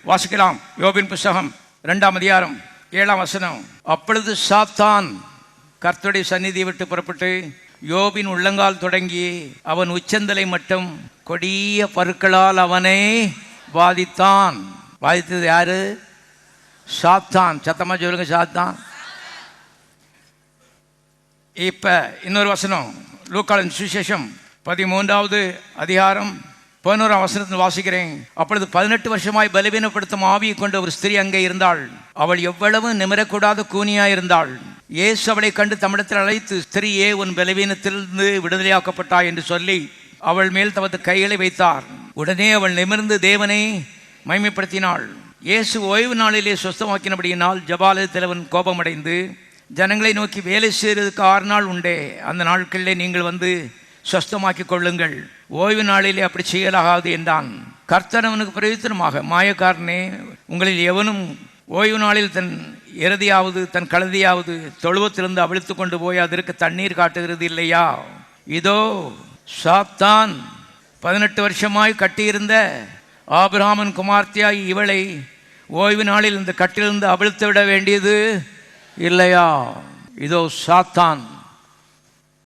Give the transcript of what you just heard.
வாசிக்கலாம். யோபின் புஸ்தகம் 2ஆம் அதிகாரம் 7ஆம் வசனம். அப்பொழுது சாத்தான் கர்த்தருடைய சந்நிதியை விட்டு புறப்பட்டு யோபின் உள்ளங்கால் தொடங்கி அவன் உச்சந்தலை மட்டும் கொடிய பருக்களால் அவனை பாதித்தான். பாதித்தது யாரு? சாத்தான். சத்தமா சொல்லுங்க, சாத்தான். இப்ப இன்னொரு வசனம், லூக்காவின் சுவிசேஷம் 13ஆவது அதிகாரம் 11ஆம் வசனத்தில் வாசிக்கிறேன். அப்பொழுது 18 வருஷமாய் பலவீனப்படுத்தும் ஆவியை கொண்ட ஒரு ஸ்திரீ அங்கே இருந்தாள். அவள் எவ்வளவு நிமிரக்கூடாத கூனியாயிருந்தாள். இயேசு அவளை கண்டு தம்மிடத்தில் அழைத்து, ஸ்திரீயே, உன் பலவீனத்திலிருந்து விடுதலையாக்கப்பட்டாய் என்று சொல்லி அவள் மேல் தமது கைகளை வைத்தார். உடனே அவள் நிமிர்ந்து தேவனை மகிமைப்படுத்தினாள். இயேசு ஓய்வு நாளிலே சொஸ்தமாக்கினபடியினால் ஜபாலயத்தில் அவன் கோபமடைந்து, ஜனங்களை நோக்கி, வேலை செய்வதற்கு 6 நாள் உண்டே, அந்த நாட்களிலே நீங்கள் வந்து சொஸ்தமாக்கி கொள்ளுங்கள், ஓய்வு நாளிலே அப்படி செய்யலாகாது என்றான். கர்த்தர் அவனுக்கு பிரயோஜனமாக, மாயக்காரனே, உங்களில் எவனும் ஓய்வு நாளில் தன் இறுதியாவது தன் கழுதியாவது தொழுவத்திலிருந்து அவிழ்த்து கொண்டு போய் அதற்கு தண்ணீர் காட்டுகிறது இல்லையா? இதோ சாத்தான் 18 வருஷமாய் கட்டியிருந்த ஆபிரகாமின் குமார்த்தியாய் இவளை ஓய்வு நாளில் இந்த கட்டிலிருந்து அவிழ்த்து விட வேண்டியது இல்லையா? இதோ சாத்தான்